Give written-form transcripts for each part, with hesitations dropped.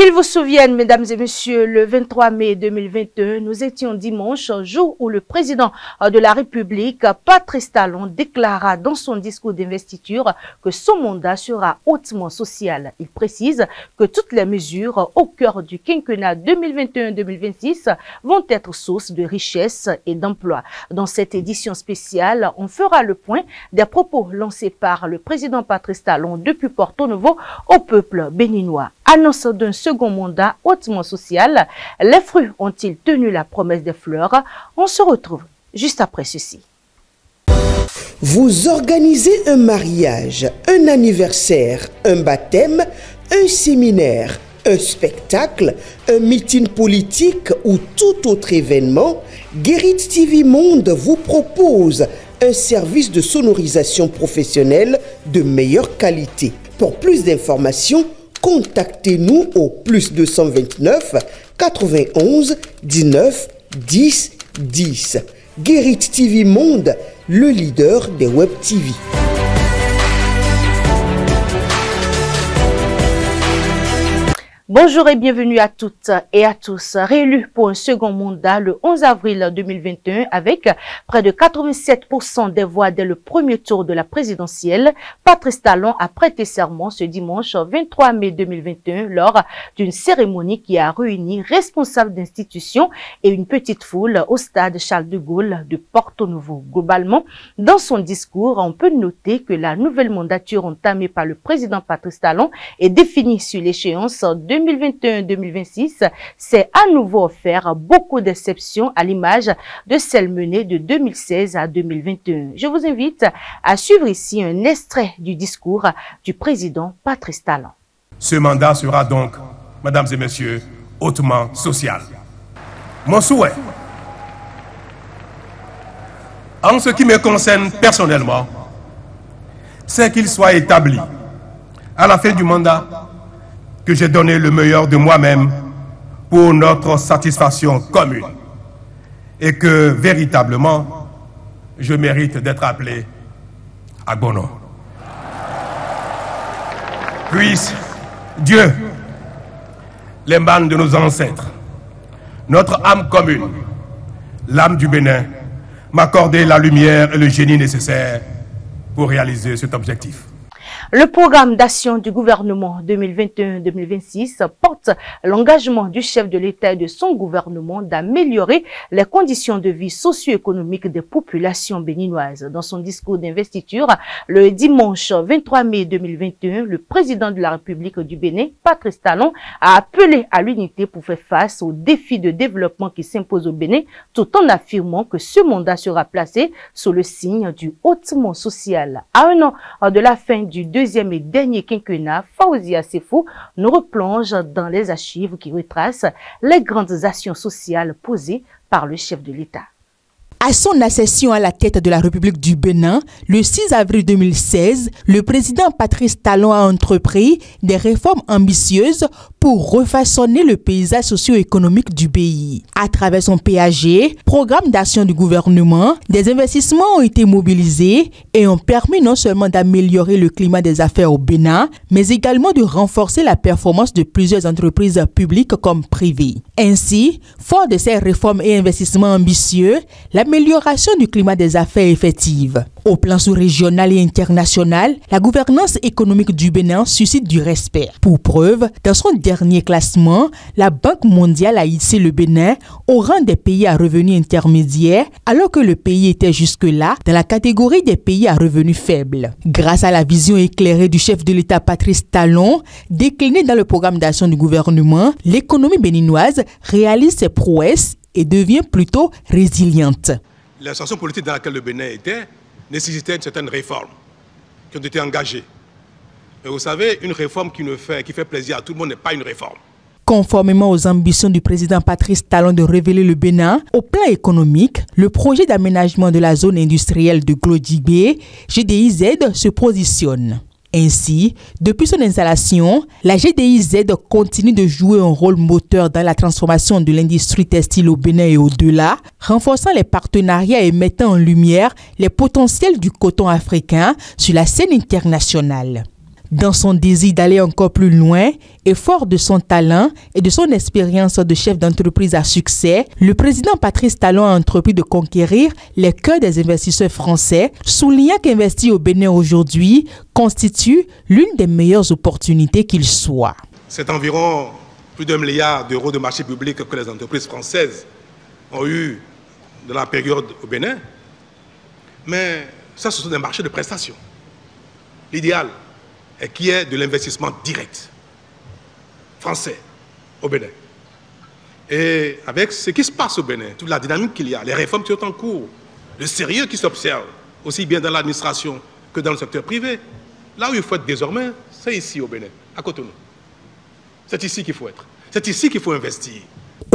Qu'ils vous souviennent, mesdames et messieurs, le 23 mai 2021, nous étions dimanche, jour où le président de la République, Patrice Talon, déclara dans son discours d'investiture que son mandat sera hautement social. Il précise que toutes les mesures au cœur du quinquennat 2021-2026 vont être source de richesse et d'emploi. Dans cette édition spéciale, on fera le point des propos lancés par le président Patrice Talon depuis Porto Novo au peuple béninois. Annonce d'un second mandat hautement social, les fruits ont-ils tenu la promesse des fleurs? On se retrouve juste après ceci. Vous organisez un mariage, un anniversaire, un baptême, un séminaire, un spectacle, un meeting politique ou tout autre événement, Guérit TV Monde vous propose un service de sonorisation professionnelle de meilleure qualité. Pour plus d'informations, contactez-nous au plus 229 91 19 10 10. Guérit TV Monde, le leader des web TV. Bonjour et bienvenue à toutes et à tous. Réélu pour un second mandat le 11 avril 2021 avec près de 87% des voix dès le premier tour de la présidentielle, Patrice Talon a prêté serment ce dimanche 23 mai 2021 lors d'une cérémonie qui a réuni responsables d'institutions et une petite foule au stade Charles de Gaulle de Porto Novo. Globalement, dans son discours, on peut noter que la nouvelle mandature entamée par le président Patrice Talon est définie sur l'échéance 2021-2026, c'est à nouveau offert beaucoup d'exceptions à l'image de celle menée de 2016 à 2021. Je vous invite à suivre ici un extrait du discours du président Patrice Talon. Ce mandat sera donc, mesdames et messieurs, hautement social. Mon souhait, en ce qui me concerne personnellement, c'est qu'il soit établi à la fin du mandat que j'ai donné le meilleur de moi-même pour notre satisfaction commune et que véritablement je mérite d'être appelé à bon nom. Puisse Dieu, les mânes de nos ancêtres, notre âme commune, l'âme du Bénin, m'accorder la lumière et le génie nécessaires pour réaliser cet objectif. Le programme d'action du gouvernement 2021-2026 porte l'engagement du chef de l'État et de son gouvernement d'améliorer les conditions de vie socio-économiques des populations béninoises. Dans son discours d'investiture, le dimanche 23 mai 2021, le président de la République du Bénin, Patrice Talon, a appelé à l'unité pour faire face aux défis de développement qui s'imposent au Bénin, tout en affirmant que ce mandat sera placé sous le signe du hautement social. À un an de la fin du deuxième et dernier quinquennat, Faouzia Sefou nous replonge dans les archives qui retracent les grandes actions sociales posées par le chef de l'État. À son accession à la tête de la République du Bénin, le 6 avril 2016, le président Patrice Talon a entrepris des réformes ambitieuses pour refaçonner le paysage socio-économique du pays. À travers son PAG, programme d'action du gouvernement, des investissements ont été mobilisés et ont permis non seulement d'améliorer le climat des affaires au Bénin, mais également de renforcer la performance de plusieurs entreprises publiques comme privées. Ainsi, fort de ces réformes et investissements ambitieux, l'amélioration du climat des affaires est effective. Au plan sous-régional et international, la gouvernance économique du Bénin suscite du respect. Pour preuve, dans son dernier classement, la Banque mondiale a hissé le Bénin au rang des pays à revenus intermédiaires, alors que le pays était jusque-là dans la catégorie des pays à revenus faibles. Grâce à la vision éclairée du chef de l'État Patrice Talon, déclinée dans le programme d'action du gouvernement, l'économie béninoise réalise ses prouesses et devient plutôt résiliente. La situation politique dans laquelle le Bénin était nécessitait une certaine réforme qui ont été engagées. Mais vous savez, une réforme qui fait plaisir à tout le monde n'est pas une réforme. Conformément aux ambitions du président Patrice Talon de révéler le Bénin, au plan économique, le projet d'aménagement de la zone industrielle de Glodjibé, GDIZ, se positionne. Ainsi, depuis son installation, la GDIZ continue de jouer un rôle moteur dans la transformation de l'industrie textile au Bénin et au-delà, renforçant les partenariats et mettant en lumière les potentiels du coton africain sur la scène internationale. Dans son désir d'aller encore plus loin et fort de son talent et de son expérience de chef d'entreprise à succès, le président Patrice Talon a entrepris de conquérir les cœurs des investisseurs français, soulignant qu'investir au Bénin aujourd'hui constitue l'une des meilleures opportunités qu'il soit. C'est environ plus d'1 milliard d'euros de marché public que les entreprises françaises ont eu dans la période au Bénin. Mais ça, ce sont des marchés de prestations. L'idéal est qu'il y ait de l'investissement direct français au Bénin. Et avec ce qui se passe au Bénin, toute la dynamique qu'il y a, les réformes qui sont en cours, le sérieux qui s'observe, aussi bien dans l'administration que dans le secteur privé, là où il faut être désormais, c'est ici au Bénin, à Cotonou. C'est ici qu'il faut être. C'est ici qu'il faut investir.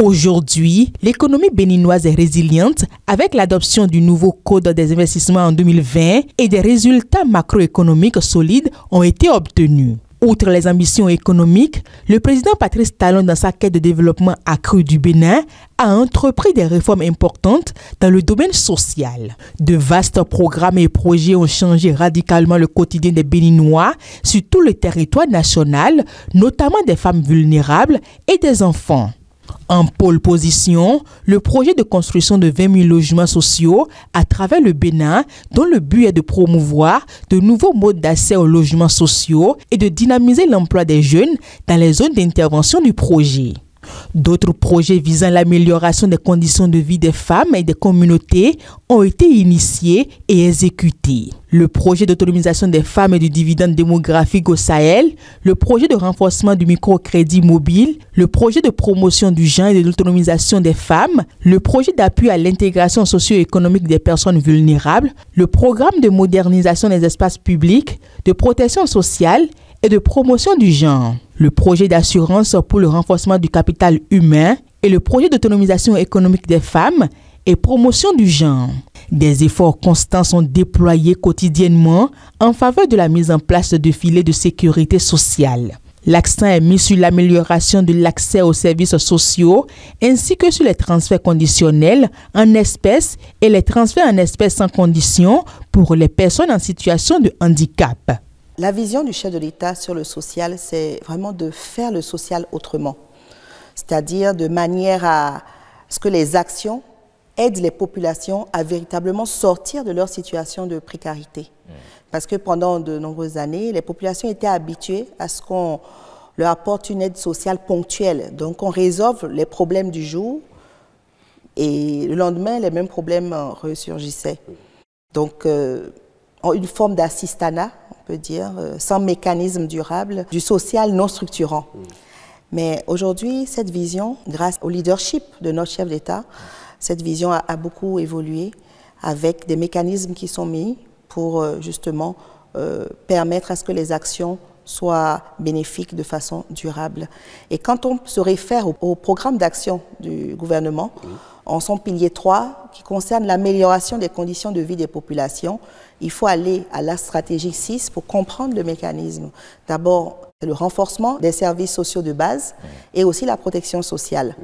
Aujourd'hui, l'économie béninoise est résiliente avec l'adoption du nouveau Code des investissements en 2020 et des résultats macroéconomiques solides ont été obtenus. Outre les ambitions économiques, le président Patrice Talon, dans sa quête de développement accru du Bénin, a entrepris des réformes importantes dans le domaine social. De vastes programmes et projets ont changé radicalement le quotidien des Béninois sur tout le territoire national, notamment des femmes vulnérables et des enfants. En pôle position, le projet de construction de 20 000 logements sociaux à travers le Bénin, dont le but est de promouvoir de nouveaux modes d'accès aux logements sociaux et de dynamiser l'emploi des jeunes dans les zones d'intervention du projet. D'autres projets visant l'amélioration des conditions de vie des femmes et des communautés ont été initiés et exécutés. Le projet d'autonomisation des femmes et du dividende démographique au Sahel, le projet de renforcement du microcrédit mobile, le projet de promotion du genre et de l'autonomisation des femmes, le projet d'appui à l'intégration socio-économique des personnes vulnérables, le programme de modernisation des espaces publics, de protection sociale et de promotion du genre, le projet d'assurance pour le renforcement du capital humain et le projet d'autonomisation économique des femmes et promotion du genre. Des efforts constants sont déployés quotidiennement en faveur de la mise en place de filets de sécurité sociale. L'accent est mis sur l'amélioration de l'accès aux services sociaux ainsi que sur les transferts conditionnels en espèces et les transferts en espèces sans condition pour les personnes en situation de handicap. La vision du chef de l'État sur le social, c'est vraiment de faire le social autrement. C'est-à-dire de manière à ce que les actions aident les populations à véritablement sortir de leur situation de précarité. Parce que pendant de nombreuses années, les populations étaient habituées à ce qu'on leur apporte une aide sociale ponctuelle. Donc on résolve les problèmes du jour et le lendemain, les mêmes problèmes ressurgissaient. Donc une forme d'assistanat, on peut dire, sans mécanisme durable, du social non structurant. Mais aujourd'hui, cette vision, grâce au leadership de notre chef d'État, cette vision a beaucoup évolué avec des mécanismes qui sont mis pour justement permettre à ce que les actions soient bénéfiques de façon durable. Et quand on se réfère au programme d'action du gouvernement, en son pilier 3, qui concerne l'amélioration des conditions de vie des populations, il faut aller à la stratégie 6 pour comprendre le mécanisme. D'abord, le renforcement des services sociaux de base et aussi la protection sociale.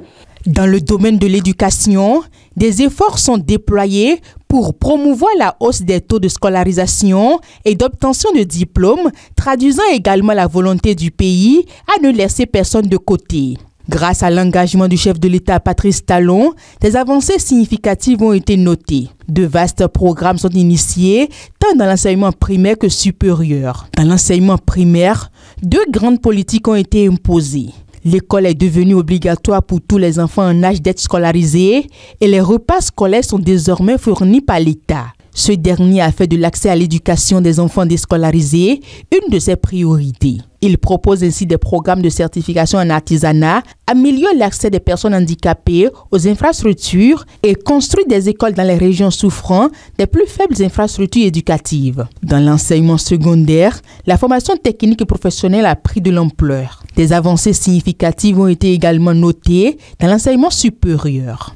Dans le domaine de l'éducation, des efforts sont déployés pour promouvoir la hausse des taux de scolarisation et d'obtention de diplômes, traduisant également la volonté du pays à ne laisser personne de côté. Grâce à l'engagement du chef de l'État Patrice Talon, des avancées significatives ont été notées. De vastes programmes sont initiés, tant dans l'enseignement primaire que supérieur. Dans l'enseignement primaire, 2 grandes politiques ont été imposées. L'école est devenue obligatoire pour tous les enfants en âge d'être scolarisés et les repas scolaires sont désormais fournis par l'État. Ce dernier a fait de l'accès à l'éducation des enfants déscolarisés une de ses priorités. Il propose ainsi des programmes de certification en artisanat, améliore l'accès des personnes handicapées aux infrastructures et construit des écoles dans les régions souffrant des plus faibles infrastructures éducatives. Dans l'enseignement secondaire, la formation technique et professionnelle a pris de l'ampleur. Des avancées significatives ont été également notées dans l'enseignement supérieur.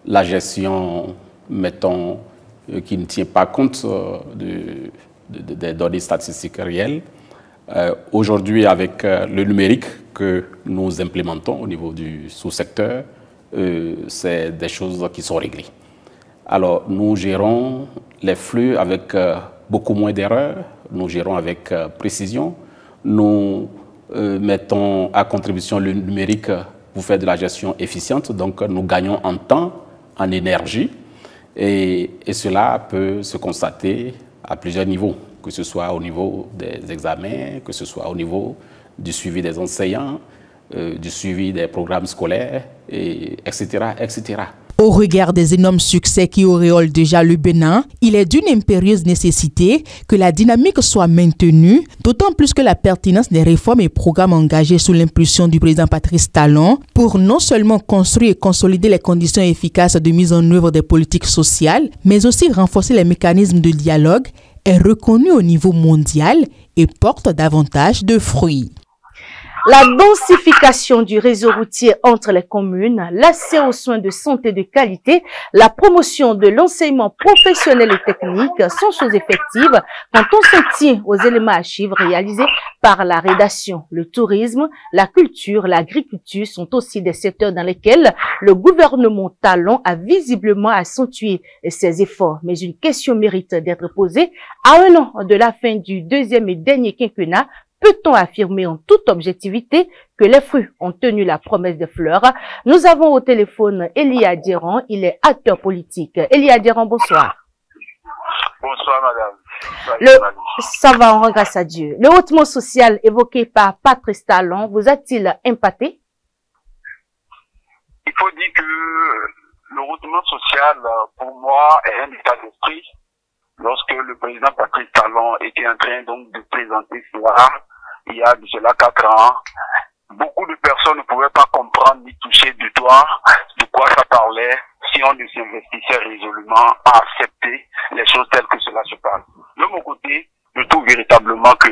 La gestion, mettons, qui ne tient pas compte des données statistiques réelles. Aujourd'hui, avec le numérique que nous implémentons au niveau du sous-secteur, c'est des choses qui sont réglées. Alors, nous gérons les flux avec beaucoup moins d'erreurs, nous gérons avec précision, nous mettons à contribution le numérique pour faire de la gestion efficiente. Donc, nous gagnons en temps, en énergie, et cela peut se constater à plusieurs niveaux, que ce soit au niveau des examens, que ce soit au niveau du suivi des enseignants, du suivi des programmes scolaires, etc., etc. Au regard des énormes succès qui auréolent déjà le Bénin, il est d'une impérieuse nécessité que la dynamique soit maintenue, d'autant plus que la pertinence des réformes et programmes engagés sous l'impulsion du président Patrice Talon pour non seulement construire et consolider les conditions efficaces de mise en œuvre des politiques sociales, mais aussi renforcer les mécanismes de dialogue, est reconnue au niveau mondial et porte davantage de fruits. La densification du réseau routier entre les communes, l'accès aux soins de santé de qualité, la promotion de l'enseignement professionnel et technique sont choses effectives quand on se tient aux éléments archives réalisés par la rédaction. Le tourisme, la culture, l'agriculture sont aussi des secteurs dans lesquels le gouvernement Talon a visiblement accentué ses efforts. Mais une question mérite d'être posée. À un an de la fin du deuxième et dernier quinquennat, peut-on affirmer en toute objectivité que les fruits ont tenu la promesse des fleurs? Nous avons au téléphone Elie Adjeran, il est acteur politique. Elie Adjeran, bonsoir. Bonsoir madame. Ça va, on rend grâce à Dieu. Le hautement social évoqué par Patrice Talon vous a-t-il impacté? Il faut dire que le hautement social, pour moi, est un état d'esprit. Lorsque le président Patrice Talon était en train donc de présenter cela, il y a de cela 4 ans, beaucoup de personnes ne pouvaient pas comprendre ni toucher du doigt de quoi ça parlait si on ne s'investissait résolument à accepter les choses telles que cela se passe. De mon côté, je trouve véritablement que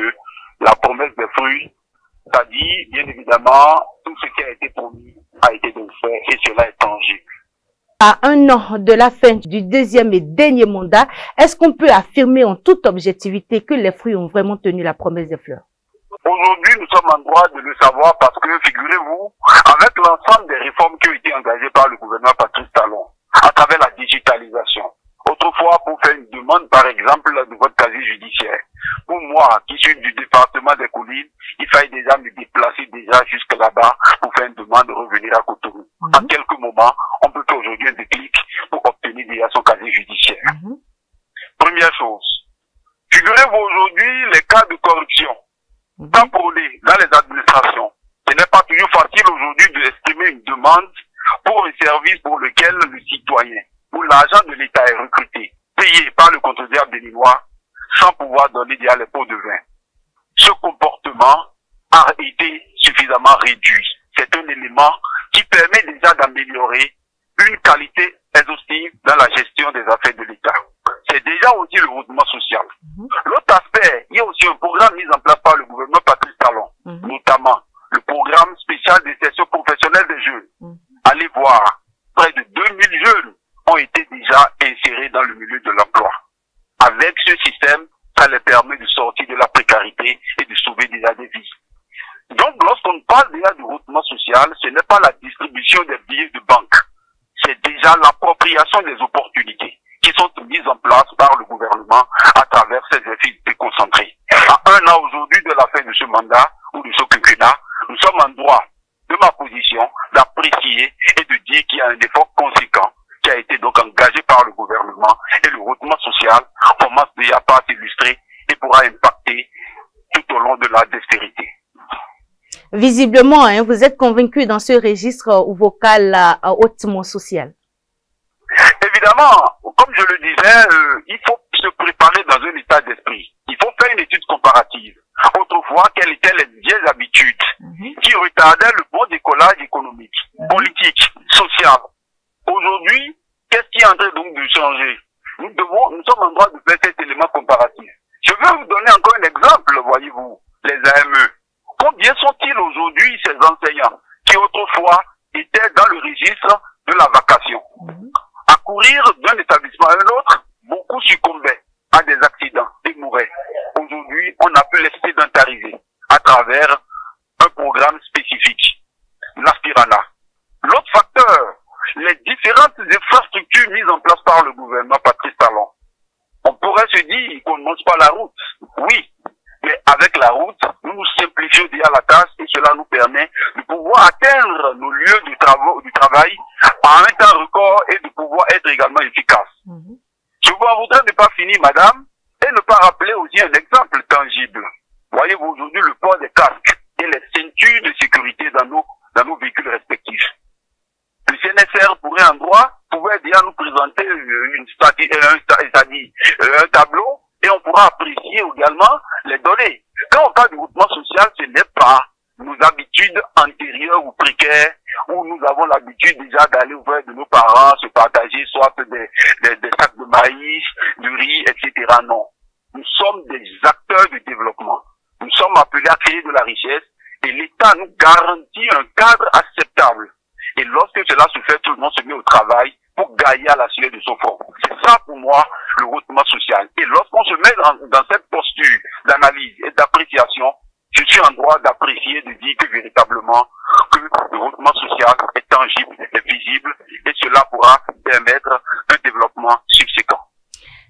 la promesse des fruits, c'est-à-dire, bien évidemment, tout ce qui a été promis a été donc fait et cela est tangible. À un an de la fin du deuxième et dernier mandat, est-ce qu'on peut affirmer en toute objectivité que les fruits ont vraiment tenu la promesse des fleurs? Aujourd'hui, nous sommes en droit de le savoir parce que, figurez-vous, avec l'ensemble des réformes qui ont été engagées par le gouvernement Patrice Talon, à travers la digitalisation, autrefois pour faire une demande, par exemple, de votre casier judiciaire, pour moi, qui suis du département des Collines, il fallait déjà me déplacer déjà jusque là-bas pour faire une demande de revenir à Cotonou. En quelques moments, on peut faire aujourd'hui un déclic pour obtenir déjà son casier judiciaire. Première chose, figurez-vous aujourd'hui les cas de corruption. Tamponné dans les administrations. Ce n'est pas toujours facile aujourd'hui d'exprimer une demande pour un service pour lequel le citoyen ou l'agent de l'État est recruté, payé par le contribuable béninois, sans pouvoir donner déjà les pots de vin. Ce comportement a été suffisamment réduit. C'est un élément qui permet déjà d'améliorer une qualité exhaustive dans la gestion des affaires de l'État. C'est déjà aussi le hautement social. L'autre aspect, il y a aussi un programme mis en place par le gouvernement Patrice Talon, notamment le programme spécial d'insertion professionnelle des jeunes. Allez voir, près de 2000 jeunes ont été déjà insérés dans le milieu de l'emploi. Avec ce système, ça les permet de sortir de la précarité et de sauver déjà des vies. Donc, lorsqu'on parle déjà du hautement social, ce n'est pas la distribution des billets de banque. C'est déjà l'appropriation des opportunités qui sont mises en place par le gouvernement à travers ces effets déconcentrés. À un an aujourd'hui de la fin de ce mandat ou de ce quinquennat, nous sommes en droit de ma position d'apprécier et de dire qu'il y a un effort conséquent qui a été donc engagé par le gouvernement et le hautement social commence déjà par s'illustrer et pourra impacter tout au long de la dextérité. Visiblement, vous êtes convaincu dans ce registre vocal hautement social. Évidemment, comme je le disais, il faut se préparer dans un état d'esprit. Il faut faire une étude comparative. Autrefois, quelles étaient les vieilles habitudes qui retardaient le bon décollage économique, politique, social. Aujourd'hui, qu'est-ce qui est en train donc de changer? Nous sommes en droit de faire cet élément comparatif. Je vais vous donner encore un exemple, voyez-vous, les AME. Combien sont-ils aujourd'hui ces enseignants qui autrefois étaient dans le registre de la vacation? À courir d'un établissement à un autre, beaucoup succombaient à des accidents et mouraient. Aujourd'hui, on a pu les sédentariser à travers un programme spécifique, l'Aspirana. L'autre facteur, les différentes infrastructures mises en place par le gouvernement Patrice Talon. On pourrait se dire qu'on ne monte pas la route. Oui, Mais avec la route, nous nous simplifions déjà la tâche et cela nous permet de pouvoir atteindre nos lieux du travail en un temps record et de pouvoir être également efficace. Je vous voudrais ne pas finir, madame, et ne pas rappeler aussi un exemple tangible. Voyez-vous aujourd'hui le port des casques et les ceintures de sécurité dans nos véhicules respectifs. Le CNSR pourrait en droit, pouvait déjà nous présenter un tableau et on pourra apprécier également les données. Quand on parle de groupement social, ce n'est pas nos habitudes antérieures ou précaires où nous avons l'habitude déjà d'aller auprès de nos parents, se partager soit des sacs de maïs, du riz, etc. Non. Nous sommes des acteurs du développement. Nous sommes appelés à créer de la richesse et l'État nous garantit un cadre acceptable. Et lorsque cela se fait, tout le monde se met au travail pour gagner à la sueur de son front. C'est ça pour moi le regroupement social. Et lorsqu'on se met dans cette posture d'analyse et d'appréciation, je suis en droit d'apprécier, de dire que véritablement que le regroupement social est tangible, est visible et cela pourra permettre un développement subséquent.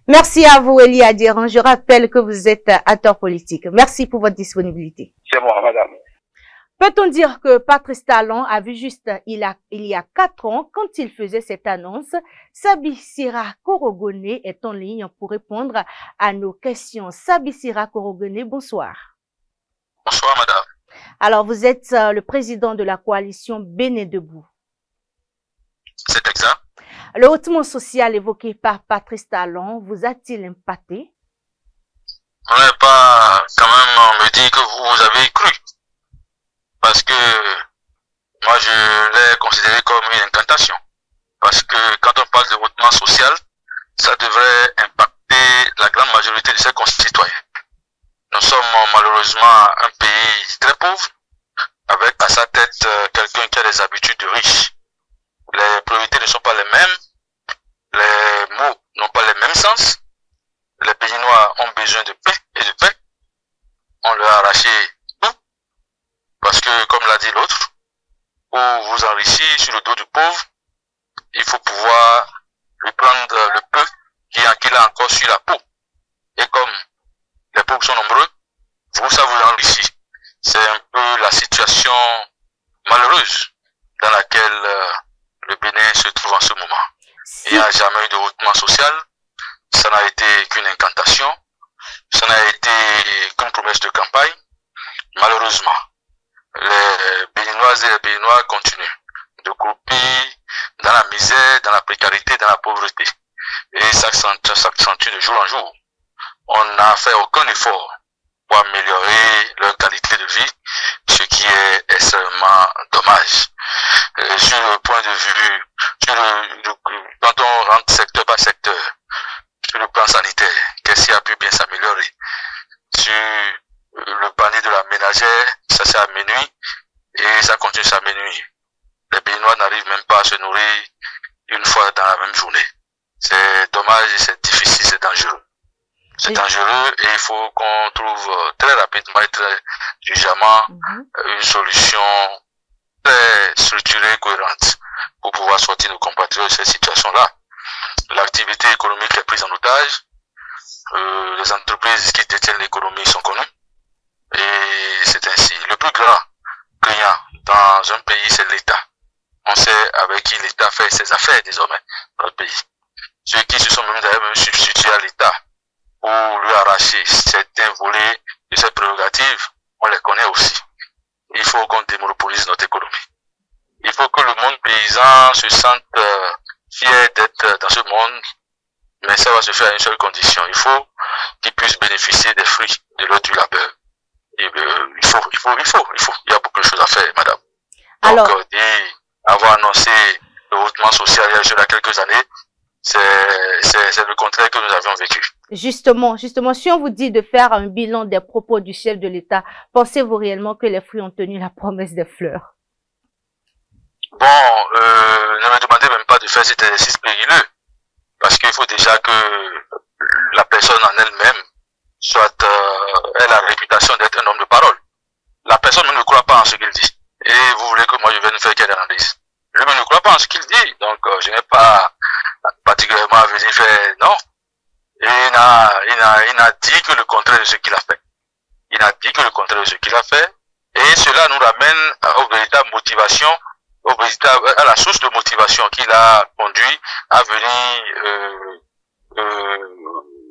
Merci à vous, Elie Adjérand. Je rappelle que vous êtes acteur politique. Merci pour votre disponibilité. C'est moi, madame. Peut-on dire que Patrice Talon a vu juste il y a 4 ans, quand il faisait cette annonce, Sabissira Korogone est en ligne pour répondre à nos questions. Sabissira Korogone, bonsoir. Bonsoir, madame. Alors, vous êtes le président de la coalition Bénin Debout. C'est exact. Le hautement social évoqué par Patrice Talon vous a-t-il impacté? Vous n'avez pas quand même me dire que vous avez cru. Parce que moi, je l'ai considéré comme une incantation. Parce que quand on parle de hautement social, ça devrait impacter la grande majorité de ses concitoyens. Nous sommes malheureusement un pays très pauvre, avec à sa tête quelqu'un qui a des habitudes de riches. Les priorités ne sont pas les mêmes, les mots n'ont pas les mêmes sens. Les Béninois ont besoin de paix et de paix. On leur a arraché tout, parce que, comme l'a dit l'autre, pour vous enrichir sur le dos du pauvre, il faut pouvoir lui prendre le peu qu'il a encore sur la peau. Et comme les pauvres sont nombreux, ça vous enrichit. C'est un peu la situation malheureuse dans laquelle le Bénin se trouve en ce moment. Il n'y a jamais eu de hautement social, ça n'a été qu'une incantation, ça n'a été qu'une promesse de campagne. Malheureusement, les Béninoises et les Béninois continuent de grouper dans la misère, dans la précarité, dans la pauvreté. Et ça s'accentue de jour en jour. On n'a fait aucun effort pour améliorer leur qualité de vie, ce qui est extrêmement dommage. Sur le point de vue, quand on rentre secteur par secteur, sur le plan sanitaire, qu'est-ce qui a pu bien s'améliorer? Sur le panier de la ménagère, ça s'est amenuit et ça continue à s'amenuire. Les Béninois n'arrivent même pas à se nourrir une fois dans la même journée. C'est dommage et c'est difficile, c'est dangereux. C'est dangereux et il faut qu'on trouve très rapidement et très urgemment une solution très structurée, cohérente pour pouvoir sortir nos compatriotes de cette situation-là. L'activité économique est prise en otage. Les entreprises qui détiennent l'économie sont connues. Et c'est ainsi. Le plus grand client dans un pays, c'est l'État. On sait avec qui l'État fait ses affaires désormais dans le pays. Ceux qui se sont même substitués à l'État pour lui arracher certains volets de ses prérogatives, on les connaît aussi. Il faut qu'on démonopolise notre économie. Il faut que le monde paysan se sente fier d'être dans ce monde, mais ça va se faire à une seule condition. Il faut qu'il puisse bénéficier des fruits de leur du labeur. Et, il faut. Il y a beaucoup de choses à faire, madame. Alors, donc, avoir annoncé le hautement social il y a quelques années, c'est le contraire que nous avions vécu. Justement, si on vous dit de faire un bilan des propos du chef de l'État, pensez-vous réellement que les fruits ont tenu la promesse des fleurs? Bon, ne me demandez même pas de faire cet exercice périlleux, parce qu'il faut déjà que la personne en elle-même ait la réputation d'être un homme de parole. La personne ne croit pas en ce qu'il dit. Et vous voulez que moi je vienne faire quelle analyse? Lui-même ne croit pas en ce qu'il dit, donc je n'ai pas particulièrement à venir faire, non. Et il n'a dit que le contraire de ce qu'il a fait. Il n'a dit que le contraire de ce qu'il a fait. Et cela nous ramène aux véritables motivations, à la source de motivation qui l'a conduit à venir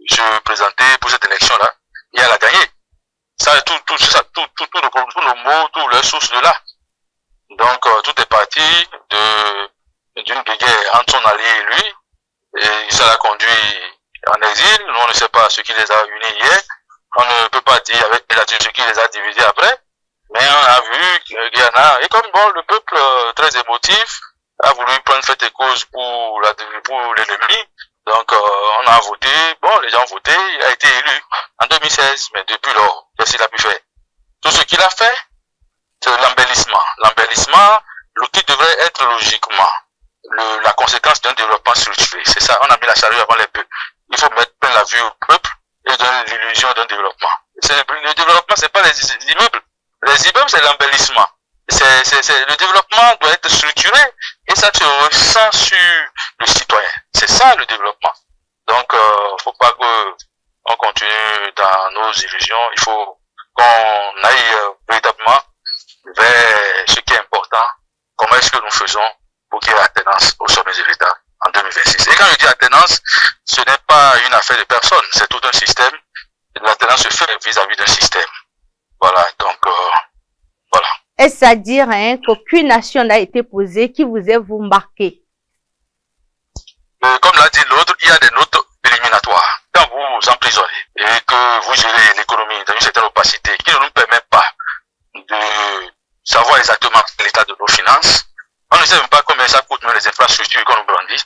se présenter pour cette élection-là et à la gagner. Ça, tout nos mots, toutes les sources de là. Donc, tout est parti d'une guerre entre son allié et lui, et ça l'a conduit en exil. Nous, on ne sait pas ce qui les a unis hier. On ne peut pas dire avec ce qui les a divisés après. Mais on a vu qu'il y en a, et comme bon, le peuple très émotif a voulu prendre fait et cause pour l'ennemi. Donc, on a voté, bon, les gens ont voté, il a été élu en 2016, mais depuis lors, qu'est-ce qu'il a pu faire? Tout ce qu'il a fait, c'est l'embellissement. L'embellissement, qui devrait être logiquement la conséquence d'un développement structuré. C'est ça, on a mis la charrue avant les bœufs. Il faut mettre plein la vue au peuple et donner l'illusion d'un développement. Le développement, c'est pas les immeubles. Les immeubles, c'est l'embellissement. Le développement doit être structuré et ça se ressent sur le citoyen. C'est ça le développement. Donc, faut pas qu'on continue dans nos illusions. Il faut qu'on aille véritablement vers ce qui est important. Comment est-ce que nous faisons pour qu'il y ait alternance au sommet de l'État en 2026. Et quand je dis alternance, ce n'est pas une affaire de personne, c'est tout un système. L'alternance se fait vis-à-vis d'un système. Voilà, donc, voilà. Est-ce à dire qu'aucune nation n'a été posée qui vous ait vous marqué? Comme l'a dit l'autre, il y a des notes éliminatoires. Quand vous emprisonnez et que vous gérez l'économie dans une certaine opacité qui ne nous permet pas de savoir exactement l'état de nos finances, on ne sait même pas combien ça coûte, même les infrastructures qu'on nous brandit.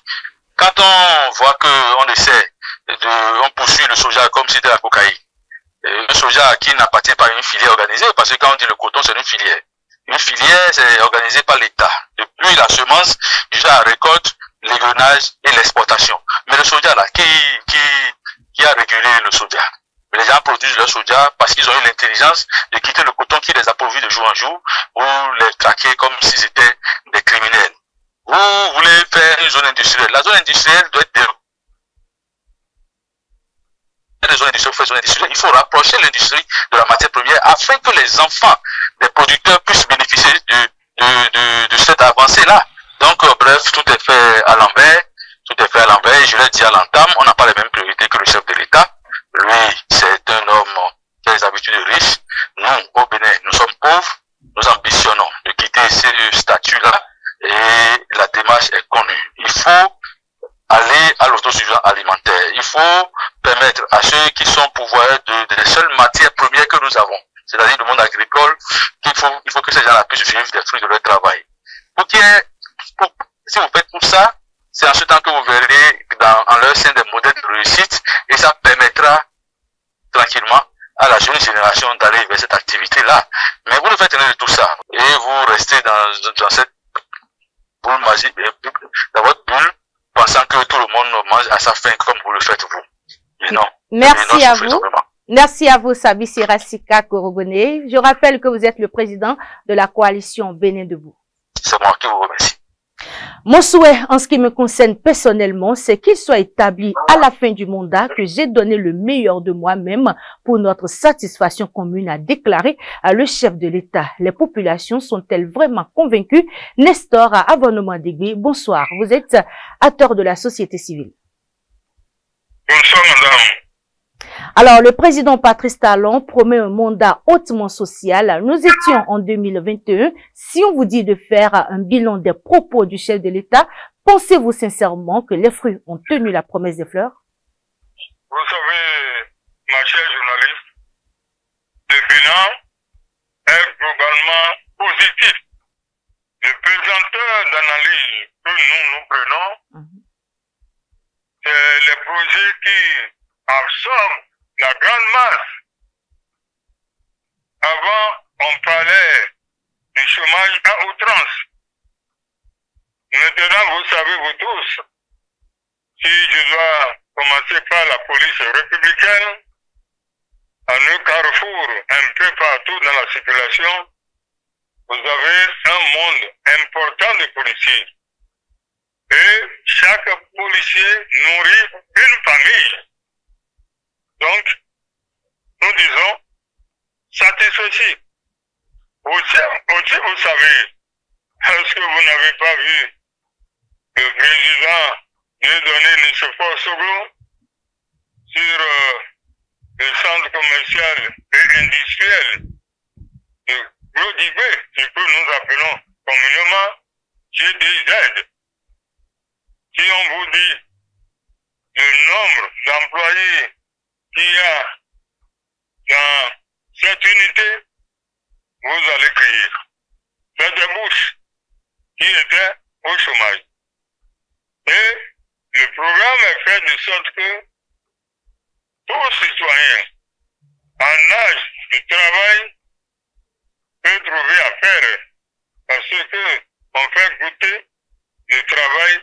Quand on voit qu'on essaie on poursuit le soja comme si c'était la cocaïne. Le soja qui n'appartient pas à une filière organisée, parce que quand on dit le coton, c'est une filière. Une filière, c'est organisé par l'État. Depuis la semence, jusqu'à la récolte, l'égrenage et l'exportation. Mais le soja, là, qui a régulé le soja? Les gens produisent leur soja parce qu'ils ont eu l'intelligence de quitter le coton qui les a pourvus de jour en jour ou les traquer comme si c'était des criminels. Vous voulez faire une zone industrielle. La zone industrielle doit être il faut rapprocher l'industrie de la matière première afin que les enfants des producteurs puissent bénéficier de cette avancée-là. Donc, bref, tout est fait à l'envers. Tout est fait à l'envers. Je l'ai dit à l'entame, on n'a pas les mêmes priorités que le chef de l'État. Lui, c'est un homme qui a des habitudes riches. Nous, au Bénin, nous sommes pauvres. Nous ambitionnons de quitter ce statut-là et la démarche est connue. Il faut aller à l'autosuffisance alimentaire. Il faut permettre à ceux qui sont pourvoyeurs des seules matières premières que nous avons, c'est-à-dire le monde agricole, il faut que ces gens-là puissent vivre des fruits de leur travail. Si vous faites tout ça, c'est en ce temps que vous verrez en leur sein des modèles de réussite et ça permettra tranquillement à la jeune génération d'aller vers cette activité-là. Mais vous ne faites rien de tout ça et vous restez dans cette boule magique, dans votre bulle, pensant que tout le monde mange à sa faim comme vous le faites vous. Mais non. Merci à vous. Merci à vous, Sabi Sirasika Korogone. Je rappelle que vous êtes le président de la coalition Bénin Debout. C'est moi qui vous remercie. Mon souhait, en ce qui me concerne personnellement, c'est qu'il soit établi à la fin du mandat que j'ai donné le meilleur de moi-même pour notre satisfaction commune, a déclaré le chef de l'État. Les populations sont-elles vraiment convaincues? Nestor Avonomandegui, bonsoir. Vous êtes acteur de la société civile. Bonsoir, madame. Alors, le président Patrice Talon promet un mandat hautement social. Nous étions en 2021. Si on vous dit de faire un bilan des propos du chef de l'État, pensez-vous sincèrement que les fruits ont tenu la promesse des fleurs? Vous savez, ma chère journaliste, le bilan est globalement positif. Le pesanteur d'analyse que nous prenons, c'est les projets qui absorbent la grande masse. Avant, on parlait du chômage à outrance. Maintenant, vous savez, vous tous, si je dois commencer par la police républicaine, à nos carrefours, un peu partout dans la circulation, vous avez un monde important de policiers. Et chaque policier nourrit une famille. Donc, nous disons, satisfait. Aussi, vous savez, est-ce que vous n'avez pas vu le président lui donner Nicéphore Soglo sur le centre commercial et industriel de Glodibé, ce que nous appelons communément GDZ. Si on vous dit le nombre d'employés qu'il y a dans cette unité, vous allez crier. C'est des bouches qui étaient au chômage. Et le programme est fait de sorte que tout citoyen en âge de travail peut trouver à faire, parce que on fait goûter le travail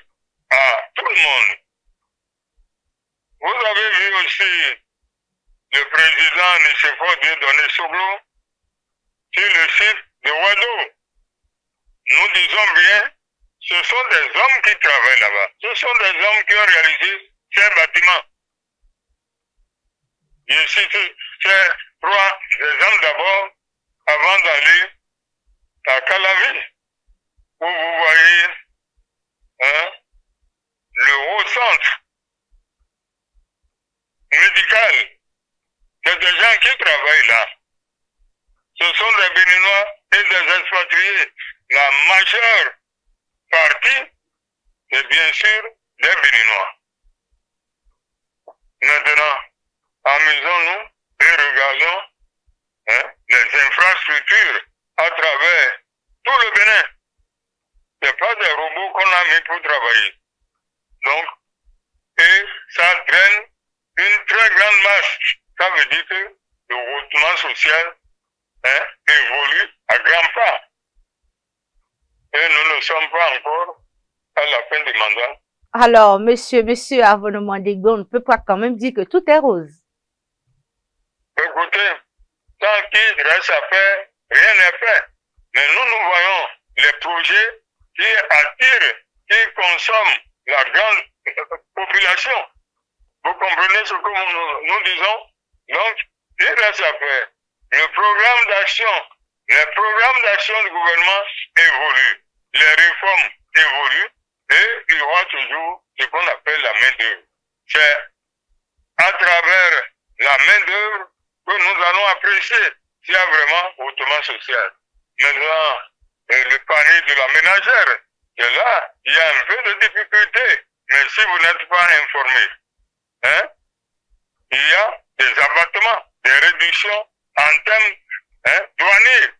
à tout le monde. Vous avez vu aussi le président Nicéphore Dieudonné Soglo sur le site de Wado. Nous disons bien, ce sont des hommes qui travaillent là-bas. Ce sont des hommes qui ont réalisé ces bâtiments. Je cite ces 3 exemples d'abord, avant d'aller à Calavi, où vous voyez le haut centre médical. C'est des gens qui travaillent là. Ce sont des Béninois et des expatriés. La majeure partie, c'est bien sûr des Béninois. Maintenant, amusons-nous et regardons les infrastructures à travers tout le Bénin. Ce n'est pas des robots qu'on a mis pour travailler. Donc, et ça draine une très grande masse. Ça veut dire que le retournement social évolue à grands pas. Et nous ne sommes pas encore à la fin du mandat. Alors, monsieur Avono-Mandegbe, on ne peut pas quand même dire que tout est rose. Écoutez, tant qu'il reste à faire, rien n'est fait. Mais nous voyons les projets qui attirent, qui consomment la grande population. Vous comprenez ce que nous disons? Donc, il reste à faire. Le programme d'action, les programmes d'action du gouvernement évoluent. Les réformes évoluent et il y aura toujours ce qu'on appelle la main-d'œuvre. C'est à travers la main-d'œuvre que nous allons apprécier s'il y a vraiment hautement social. Maintenant, le panier de la ménagère, c'est là, il y a un peu de difficulté. Mais si vous n'êtes pas informé, il y a des abattements, des réductions en termes douaniers.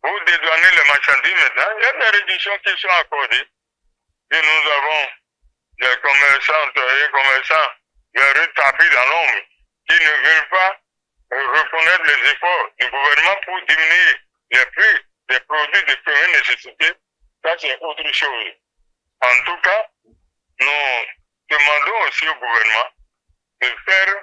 Pour dédouaner les marchandises maintenant, il y a des réductions qui sont accordées. Et nous avons des commerçantes et commerçants, des rétablis dans l'ombre, qui ne veulent pas reconnaître les efforts du gouvernement pour diminuer les prix des produits de première nécessité. Ça, c'est autre chose. En tout cas, nous demandons aussi au gouvernement de faire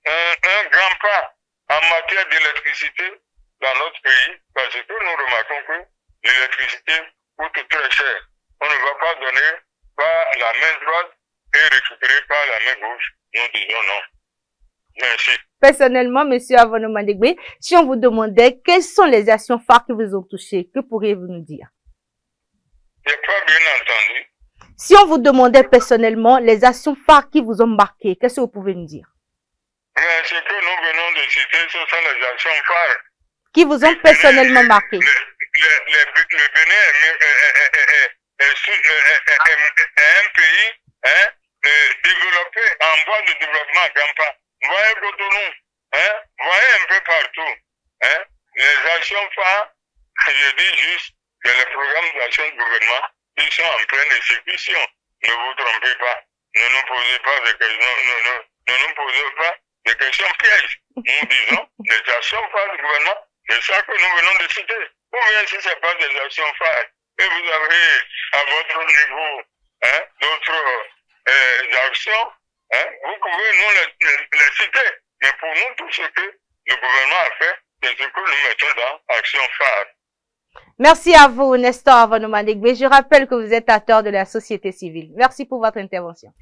un grand pas en matière d'électricité dans notre pays, parce que nous remarquons que l'électricité coûte très cher. On ne va pas donner par la main droite et récupérer par la main gauche. Nous disons non. Merci. Personnellement, monsieur Avono-Mandegbe, si on vous demandait quelles sont les actions phares qui vous ont touché, que pourriez-vous nous dire? Je n'ai pas bien entendu. Si on vous demandait personnellement les actions phares qui vous ont marqué, qu'est-ce que vous pouvez nous dire? Mais ce que nous venons de citer, ce sont les actions phares. Qui vous ont personnellement marqué? Le Bénin est un pays développé, en voie de développement à grands pas. Voyez Cotonou, voyez un peu partout. Les actions phares, je dis juste que les programmes d'action du gouvernement, ils sont en pleine exécution. Ne vous trompez pas. Ne nous posez pas des questions, ne nous posez pas des questions pièges. Nous disons les actions phares du gouvernement, c'est ça que nous venons de citer. Ou bien si ce n'est pas des actions phares, et vous avez à votre niveau d'autres actions, vous pouvez nous les citer. Mais pour nous, tout ce que le gouvernement a fait, c'est ce que nous mettons dans action phare. Merci à vous, Nestor Avono-Mandegbe. Je rappelle que vous êtes acteur de la société civile. Merci pour votre intervention.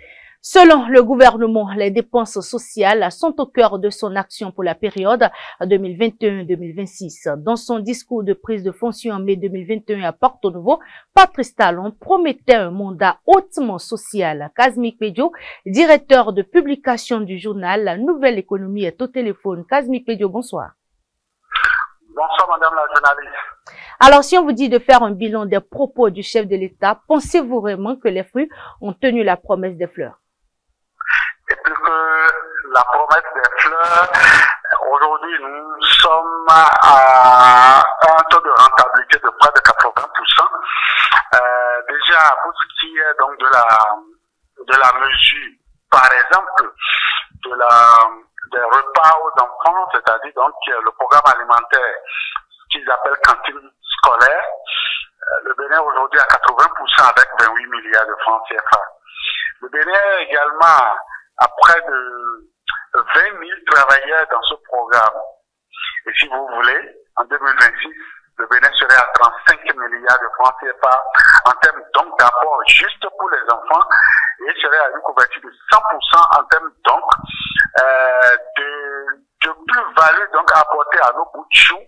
Selon le gouvernement, les dépenses sociales sont au cœur de son action pour la période 2021-2026. Dans son discours de prise de fonction en mai 2021 à Porto Novo, Patrice Talon promettait un mandat hautement social. Kazmi Pedjo, directeur de publication du journal La Nouvelle Économie, est au téléphone. Kazmi Pedjo, bonsoir. Bonsoir, madame la journaliste. Alors, si on vous dit de faire un bilan des propos du chef de l'État, pensez-vous vraiment que les fruits ont tenu la promesse des fleurs? Et plus que la promesse des fleurs, aujourd'hui, nous sommes à un taux de rentabilité de près de 80%. Déjà, pour ce qui est donc de la mesure, par exemple, des repas aux enfants, c'est-à-dire donc le programme alimentaire qu'ils appellent cantine scolaire, le Bénin aujourd'hui à 80% avec 28 milliards de francs CFA. Le Bénin également à près de 20 000 travailleurs dans ce programme. Et si vous voulez, en 2026, le Bénin serait à 35 milliards de francs CFA en termes donc d'apport juste pour les enfants et serait à une couverture de 100% en termes donc de plus-value donc apportée à nos bouts de chou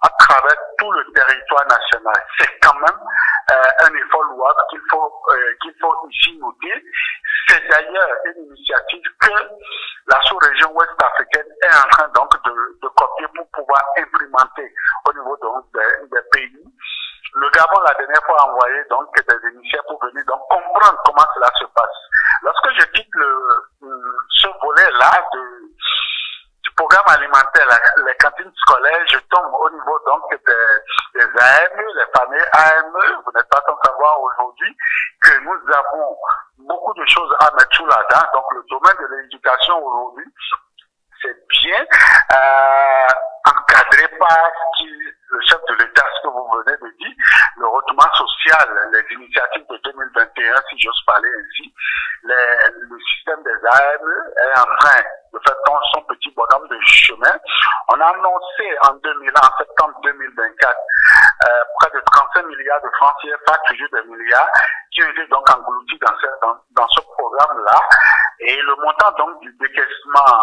à travers tout le territoire national. C'est quand même un effort louable qu'il faut ici noter. C'est d'ailleurs une initiative que la sous-région ouest africaine est en train donc de copier pour pouvoir implémenter au niveau donc des pays. Le Gabon, la dernière fois, a envoyé donc des initiatives pour venir donc comprendre comment cela se passe. Lorsque je quitte ce volet-là du programme alimentaire, les cantines scolaires, je tombe au niveau donc des AME, les familles AME. Vous n'êtes pas sans savoir aujourd'hui que nous avons beaucoup de choses à mettre sous la dent. Donc le domaine de l'éducation aujourd'hui, c'est bien encadré par le chef de l'État, ce que vous venez de dire, le retournement social, les initiatives de 2021, si j'ose parler ainsi, le système des AME est en train de faire son petit bonhomme de chemin. On a annoncé en septembre 2024, près de 35 milliards de francs CFA, toujours des milliards, qui ont été donc engloutis dans ce programme-là. Et le montant donc du décaissement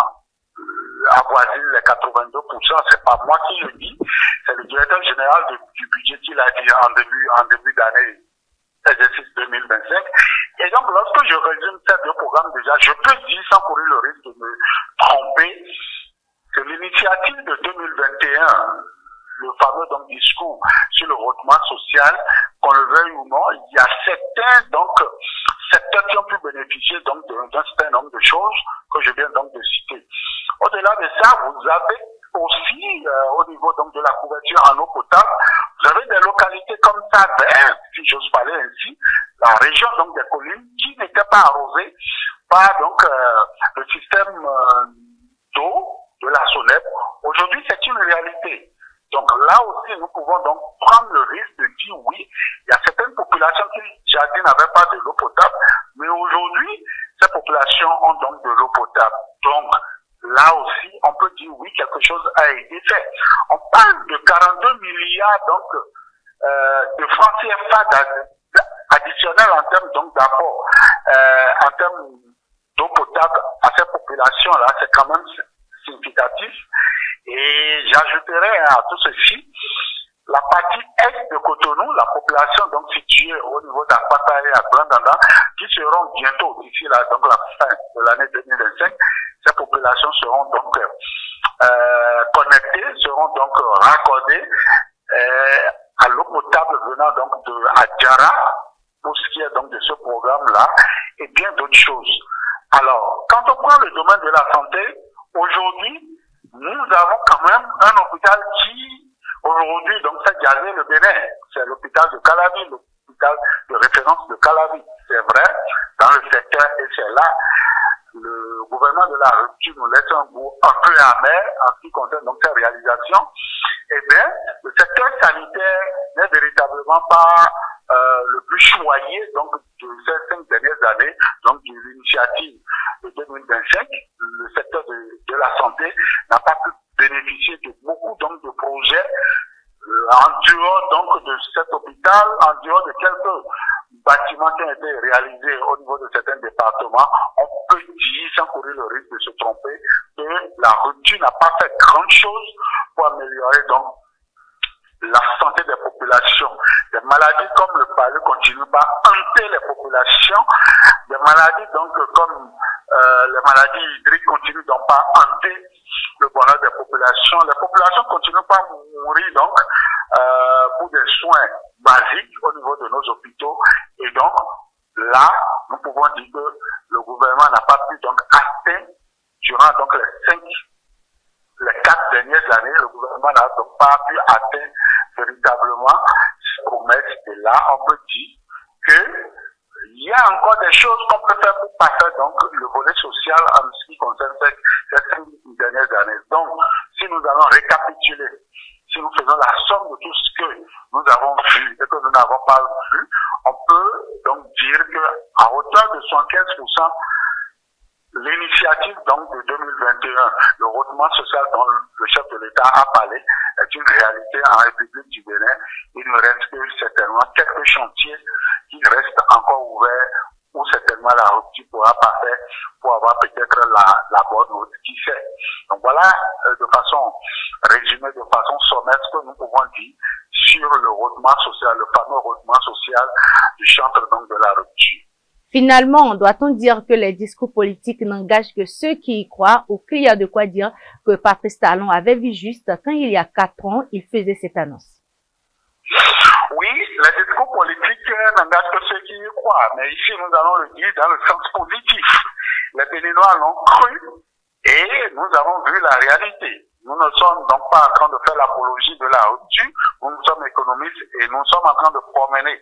avoisine les 82%, c'est pas moi qui le dis, c'est le directeur général du budget qui l'a dit en début d'année, exercice 2025. Et donc, lorsque je résume ces deux programmes déjà, je peux dire, sans courir le risque de me tromper, que l'initiative de 2021, le fameux donc discours sur le retournement social, qu'on le veuille ou non, il y a certains donc secteurs qui ont pu bénéficier donc d'un certain nombre de choses que je viens donc de citer. Au-delà de ça, vous avez aussi au niveau donc de la couverture en eau potable, vous avez des localités comme ça vertes, si j'ose parler ainsi, la région donc des collines qui n'étaient pas arrosées par donc le système d'eau de la SONEP. Aujourd'hui, c'est une réalité. Donc là aussi, nous pouvons donc prendre le risque de dire oui, il y a certaines populations qui, jadis, n'avaient pas de l'eau potable, mais aujourd'hui, ces populations ont donc de l'eau potable. Donc, là aussi, on peut dire oui, quelque chose a été fait. On parle de 42 milliards donc de francs CFA additionnels en termes donc d'apport, en termes d'eau potable à ces populations-là, c'est quand même significatif. Et j'ajouterai à tout ceci la partie est de Cotonou, la population donc située au niveau d'Akwata et à Brandanda, qui seront bientôt, d'ici là, donc la fin de l'année 2025, ces populations seront donc connectées, seront donc raccordées à l'eau potable venant donc de Adjara, pour ce qui est donc de ce programme-là, et bien d'autres choses. Alors, quand on prend le domaine de la santé, aujourd'hui, nous avons quand même un hôpital qui, aujourd'hui, donc c'est gazé le Bénin. C'est l'hôpital de Calavi, l'hôpital de référence de Calavi. C'est vrai, dans le secteur, et c'est là, le gouvernement de la rupture nous laisse un goût un peu amer en ce qui concerne donc ces réalisations. Eh bien, le secteur sanitaire n'est véritablement pas le plus choyé donc de ces 5 dernières années, donc de l'initiative de 2025. Le secteur de la santé n'a pas pu bénéficier de beaucoup donc de projets en dehors donc de cet hôpital, en dehors de quelques bâtiments qui ont été réalisés au niveau de certains départements. On peut dire, sans courir le risque de se tromper, que la rupture n'a pas fait grande chose pour améliorer donc la santé des populations. Des maladies comme le palud continuent pas à hanter les populations. Des maladies donc comme les maladies hydriques continuent donc pas à hanter le bonheur des populations. Les populations continuent pas à mourir donc pour des soins basiques au niveau de nos hôpitaux. Et donc là, nous pouvons dire que le gouvernement n'a pas pu donc atteindre durant donc les 4 dernières années, le gouvernement n'a donc pas pu atteindre véritablement ses promesses. Et là, on peut dire que il y a encore des choses qu'on peut faire pour passer donc le volet social en ce qui concerne ces 5 dernières années. Donc, si nous allons récapituler, si nous faisons la somme de tout ce que nous avons vu et que nous n'avons pas vu, on peut donc dire que à hauteur de 75%, l'initiative donc de 2021, le retournement social dont le chef de l'État a parlé, est une réalité en République du Bénin. Il ne reste que certainement quelques chantiers qui restent encore ouverts, où certainement la rupture pourra passer pour avoir peut-être la bonne note, qui sait. Donc voilà, de façon résumée, de façon sommaire, ce que nous pouvons dire sur le retournement social, le fameux retournement social du chantre donc de la rupture. Finalement, doit-on dire que les discours politiques n'engagent que ceux qui y croient, ou qu'il y a de quoi dire que Patrice Talon avait vu juste quand il y a 4 ans, il faisait cette annonce? Oui, les discours politiques n'engagent que ceux qui y croient, mais ici nous allons le dire dans le sens positif. Les Béninois l'ont cru et nous avons vu la réalité. Nous ne sommes donc pas en train de faire l'apologie de la rupture, nous sommes économistes et nous sommes en train de promener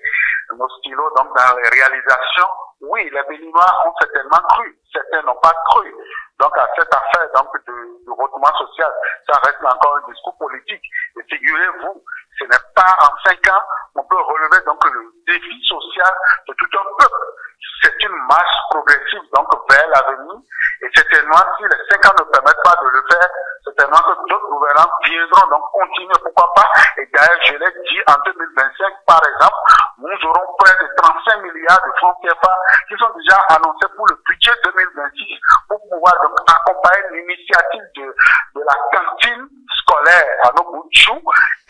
nos stylos donc dans les réalisations. Oui, les Béninois ont certainement cru, certains n'ont pas cru. Donc à cette affaire donc de retournement social, ça reste encore un discours politique. Et figurez-vous, ce n'est pas en 5 ans qu'on peut relever donc le défi social de tout un peuple. C'est une marche progressive donc vers l'avenir. Et certainement, si les 5 ans ne permettent pas de le faire, certainement que d'autres gouvernants viendront donc continuer, pourquoi pas. Et d'ailleurs, je l'ai dit, en 2025, par exemple, nous aurons près de 35 milliards de francs CFA qui sont déjà annoncés pour le budget 2026 pour pouvoir donc accompagner l'initiative de la cantine scolaire à nos bouts de chou.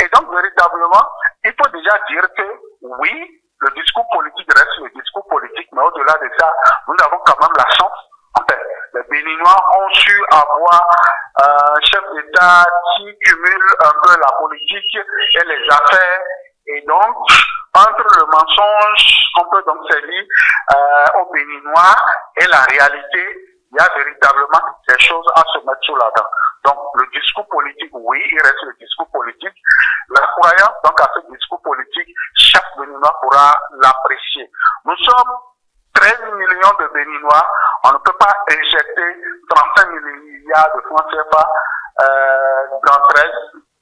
Et donc, véritablement, il faut déjà dire que oui, le discours politique reste le discours politique, mais au-delà de ça, nous avons quand même la chance. En fait, les Béninois ont su avoir un chef d'État qui cumule un peu la politique et les affaires. Et donc, entre le mensonge qu'on peut donc servir aux Béninois et la réalité, il y a véritablement des choses à se mettre sous la dent. Donc, le discours politique, oui, il reste le discours politique. La croyance, donc, à ce discours politique, chaque Béninois pourra l'apprécier. Nous sommes 13 millions de Béninois. On ne peut pas injecter 35 milliards de francs CFA dans 13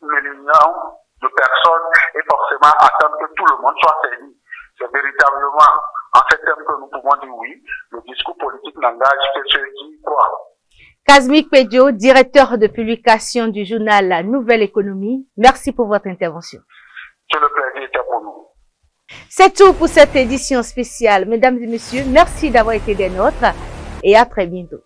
millions de personnes et forcément attendre que tout le monde soit servi. C'est véritablement en ces termes que nous pouvons dire oui, le discours politique n'engage que ceux qui y croient. Kazmik Pedjo, directeur de publication du journal La Nouvelle Économie, merci pour votre intervention. Tout le plaisir était pour nous. C'est tout pour cette édition spéciale. Mesdames et messieurs, merci d'avoir été des nôtres et à très bientôt.